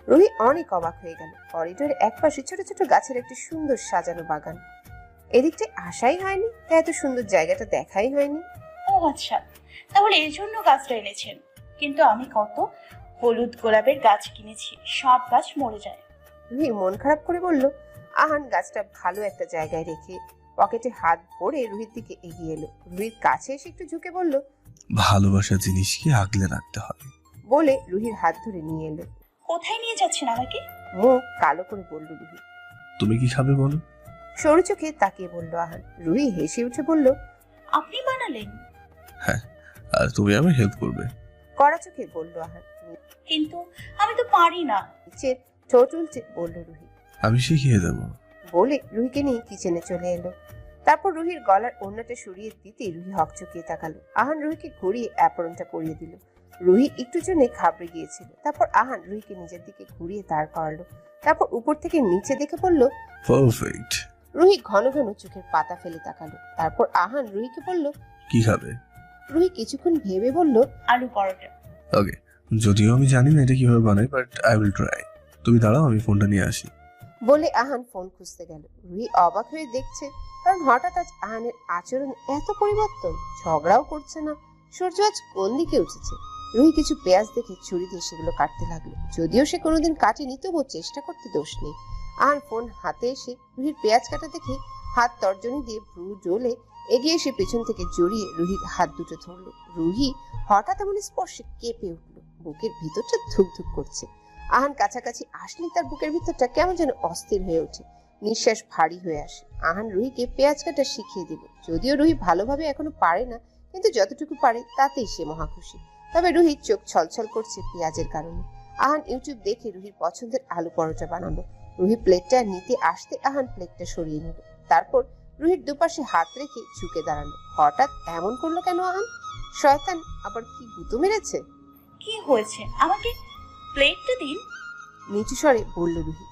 রুহি অনেক অবাক হয়ে গেল। করিডোরের একপাশে ছোট ছোট গাছের একটি সুন্দর সাজানো বাগান। এদিকটায় আসাই হয়নি, তাই এত সুন্দর জায়গাটা দেখাই হয়নি। ও আচ্ছা, তাহলে এই জন্য গাছটা এনেছেন। কিন্তু আমি কত হলুদ গোলাপের গাছ কিনেছি, সব গাছ মরে যায়। রুহি মন খারাপ করে বলল। আহান গাছটা ভালো একটা জায়গায় রেখে পকেটে হাত ভরে রুহির দিকে এগিয়ে এলো। রুহির কাছে এসে একটু ঝুঁকে বলল, ভালোবাসা জিনিসকে আগলে রাখতে হয়। বলে রুহির হাত ধরে নিয়ে এলো। কোথায় নিয়ে যাচ্ছেন আমাকে? মুখ কালো করে বলল রুহি। তুমি কি খাবে বলো? সরু চোখে তাকিয়ে বলল আহান। রুহি হেসে উঠে বলল, আপনি বানালেন? হ্যাঁ, আর তুমি আমার হেল্প করবে। কড়া চোখে বলল আহান। কিন্তু আমি তো পারি না। নিচের ঠোঁট উল্টে বলল রুহি। আমি শিখিয়ে দেবো। বলে রুহিকে নিয়ে কিচেনে চলে এলো। তারপর রুহির গলার ওড়নাটা সরিয়ে দিতে রুহি হকচকিয়ে তাকালো। আহান রুহিকে ঘুরিয়ে অ্যাপরনটা পরিয়ে দিল। রুহি একটু জন্য ঘাবড়ে গিয়েছিল। তারপর আহান রুহিকে নিজের দিকে ঘুরিয়ে দাঁড় করালো। তারপর উপর থেকে নিচে দেখে বলল, পারফেক্ট। রুহি ঘন ঘন চোখের পাতা ফেলে তাকালো। তারপর আহান রুহিকে বলল, কি খাবে? রুহি কিছুক্ষণ ভেবে বলল, আলু পরোটা। ওকে, যদিও আমি জানি না এটা কিভাবে বানাই, বাট আই উইল ট্রাই। তুমি দাঁড়াও, আমি ফোনটা নিয়ে আসি। বলে আহান ফোন খুঁজতে গেল। রুহি অবাক হয়ে দেখছে, কারণ হঠাৎ আজ আহানের আচরণ এত পরিবর্তন। ঝগড়াও করছে না। সূর্য আজ কোন দিকে উঠেছে? রুহি কিছু পেঁয়াজ দেখে ছুরি দিয়ে সেগুলো কাটতে লাগলো। যদিও সে কোনোদিন কাটেনি, তবুও চেষ্টা করতে দোষ নেই। আহান ফোন হাতে এসে রুহির পেঁয়াজ কাটা দেখে হাত তর্জনী দিয়ে ভ্রু জ্বলে এগিয়ে এসে পেছন থেকে জড়িয়ে রুহির হাত দুটো ধরলো। রুহি হঠাৎ এমন স্পর্শে কেঁপে উঠলো। বুকের ভিতরটা ধুক ধুক করছে। আহান কাছাকাছি আসলেই তার বুকের ভিতরটা কেমন যেন অস্থির হয়ে ওঠে। নিঃশ্বাস ভারী হয়ে আসে। আহান রুহিকে পেঁয়াজ কাটা শিখিয়ে দিল। যদিও রুহি ভালোভাবে এখনো পারে না, কিন্তু যতটুকু পারে তাতেই সে মহাখুশি। তবে রুহির চোখ ছলছল করছে পেঁয়াজের কারণে। আহান ইউটিউব দেখে রুহির পছন্দের আলু পরোটা বানালো। রুহি প্লেটটা নিতে আসতে আহান প্লেটটা সরিয়ে নিল। তারপর রুহির দুপাশে হাত রেখে ঝুঁকে দাঁড়ালো। হঠাৎ এমন করলো কেন আহান? শয়তান আবার কি গুঁতো মেরেছে? কি হয়েছে? আমাকে প্লেটটা দিন। নিচু স্বরে বলল রুহি।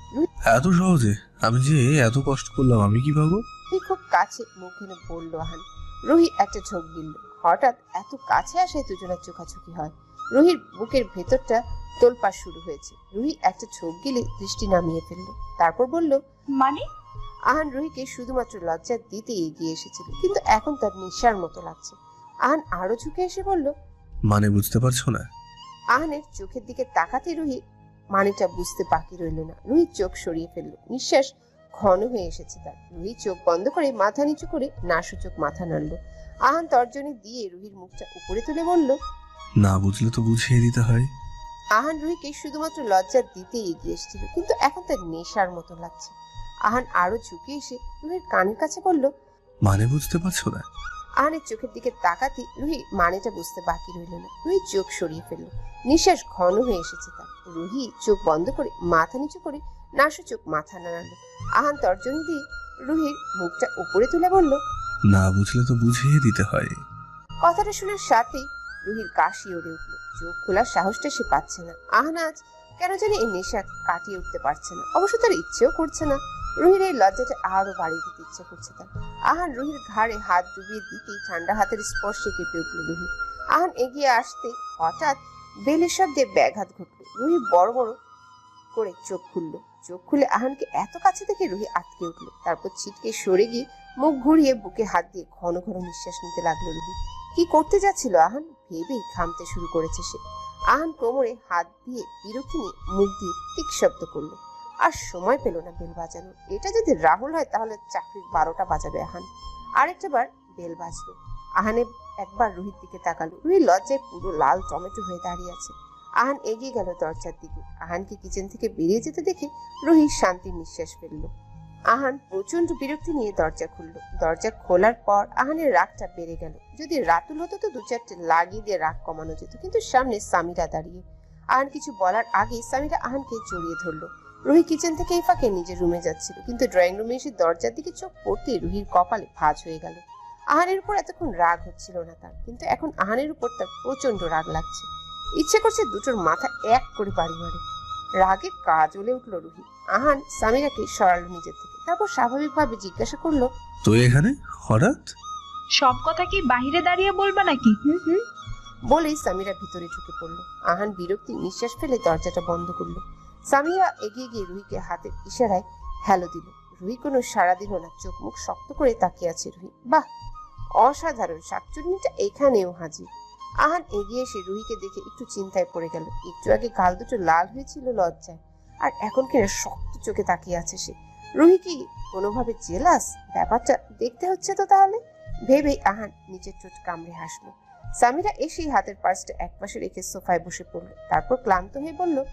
এত সহজে? আমি যে এত কষ্ট করলাম, আমি কি পাবো? রুহি খুব কাছে মুখ এনে বলল আহান। রুহি একটা ঝোঁক গিলল। হঠাৎ এত কাছে আসায় দুজনের চোখাচোখি হয়। রুহির বুকের ভেতরটা তোলপাড় শুরু হয়েছে। রুহি একটা ঝোঁক গিলে দৃষ্টি নামিয়ে ফেলল। তারপর বলল, মানে? আহান রুহিকে শুধুমাত্র লজ্জা দিতে এগিয়ে এসেছিল, কিন্তু এখন তার নেশার মতো লাগছে। আহান আরো ঝুঁকে এসে বলল, মানে বুঝতে পারছো না? আহানের চোখের দিকে তাকাতে রুহি মানেটা বুঝতে বাকি রইল না। রুহি চোখ সরিয়ে ফেললো। নিঃশ্বাস ঘন হয়ে এসেছে তার। রুহি চোখ বন্ধ করে মাথা নিচু করে নাসূচক মাথা নাড়ল। আহান তর্জনী দিয়ে রুহির মুখটা উপরে তুলে বলল, না বুঝলে তো বুঝিয়ে দিতে হয়। আহান রুহিকে শুধুমাত্র লজ্জা দিতে এগিয়ে এসেছিল, কিন্তু এখন তার নেশার মতো লাগছে। আহান আরো ঝুঁকে এসে রুহির কানের কাছে বলল, মানে বুঝতে পারছো না? আহানের চোখের দিকে তাকাতে রুহি মানেটা বুঝতে বাকি রইল না। রুহি চোখ সরিয়ে ফেলল। নিঃশ্বাস ঘন হয়ে এসেছে তার। রুহি চোখ বন্ধ করে মাথা নিচু করে নাসূচক মাথা নাড়ালো। আহান তর্জনী দিয়ে রুহির মুখটা উপরে তুলে বলল, না বুঝলে তো বুঝিয়ে দিতে হয়। কথাটা শোনার সাথেই রুহির কাশি ওড়ে উঠল। চোখ খোলার সাহসটা সে পাচ্ছে না। আহান আজ কেন জানি এই নেশা কাটিয়ে উঠতে পারছে না। অবশ্য তার ইচ্ছেও করছে না। রুহির এই লজ্জাটা আরো বাড়িয়ে দিতে ইচ্ছে করছে তার। আহান রুহির ঘাড়ে হাত ডুবিয়ে দিতেই ঠান্ডা হাতের স্পর্শে কেঁপে উঠল রুহি। আহান এগিয়ে আসতে হঠাৎ বেলের শব্দে ব্যাঘাত ঘটল। রুহি বড় বড় করে চোখ খুলল। চোখ খুলে আহানকে এত কাছে থেকে রুহি আটকে উঠল। তারপর ছিটকে সরে গিয়ে মুখ ঘুরিয়ে বুকে হাত দিয়ে ঘন ঘন নিঃশ্বাস নিতে লাগলো রুহি। কি করতে যাচ্ছিল আহান ভেবেই ঘামতে শুরু করেছে সে। আহান কোমরে হাত দিয়ে বিরক্তি নিয়ে মুখ দিয়ে টিক শব্দ করলো। আর সময় পেল না বেল বাজানো। এটা যদি রাহুল হয় তাহলে চাকরির 12টা বাজাবে আহান। আরেকটা বার বেল বাজলো। আহানে একবার রুহির দিকে তাকালো। রুহি লজ্জায় পুরো লাল টমেটো হয়ে দাঁড়িয়ে আছে। আহান এগিয়ে গেল দরজার দিকে। আহানকে কিচেন থেকে বেরিয়ে যেতে দেখে রুহি শান্তির নিঃশ্বাস ফেললো। আহান প্রচন্ড বিরক্তি নিয়ে দরজা খুললো। দরজা খোলার পর আহানের রাগটা বেড়ে গেল। যদি রাতুল হতো তো 2-4টে লাগিয়ে দিয়ে রাগ কমানো যেত, কিন্তু সামনে সামিরা দাঁড়িয়ে। আহান কিছু বলার আগেই সামিরা আহানকে জড়িয়ে ধরলো। রুহি কিচেন থেকে এই ফাঁকে নিজের রুমে যাচ্ছিল, কিন্তু ড্রয়িং রুমে এসে দরজার দিকে চোখ পড়তেই রুহির কপালে ভাঁজ হয়ে গেল। আহানের উপর এতক্ষণ রাগ হচ্ছিল না তার, কিন্তু এখন আহানের উপর তার প্রচন্ড রাগ লাগছে। ইচ্ছে করছে দুটোর মাথা এক করে বাড়ি মারে। রাগে গা জ্বলে উঠল রুহি। আহান সামিরাকে সরালো নিজের থেকে। তারপর স্বাভাবিকভাবে জিজ্ঞাসা করলো, তো এখানে হঠাৎ? সব কথা কি বাহিরে দাঁড়িয়ে বলবা নাকি? হুম। বলেই সামিরা ভিতরে ঢুকে পড়লো। আহান বিরক্তি নিঃশ্বাস ফেলে দরজাটা বন্ধ করলো। সামিরা এগিয়ে গিয়ে রুহিকে হাতের ইশারায় হ্যালো দিল। রুহি কোনো সাড়া দিল না, চোখ মুখ শক্ত করে তাকিয়ে আছে রুহি। বাহ, অসাধারণ, শাকচুন্নিটা এখানেও হাজির। আহান এগিয়ে এসে রুহিকে দেখে একটু চিন্তায় পড়ে গেল। একটু আগে গাল দুটো লাল হয়েছিল লজ্জায়, আর এখন কিনা শক্ত চোখে তাকিয়ে আছে সে। রুহি কি কোনোভাবে জেলাস? ব্যাপারটা দেখতে হচ্ছে তো তাহলে, ভেবেই আহান নিচের ঠোঁট কামড়ে হাসলো। সামিরা এসেই হাতের পার্সটা একপাশে রেখে সোফায় বসে পড়ল, তারপর ক্লান্ত হয়ে বলল,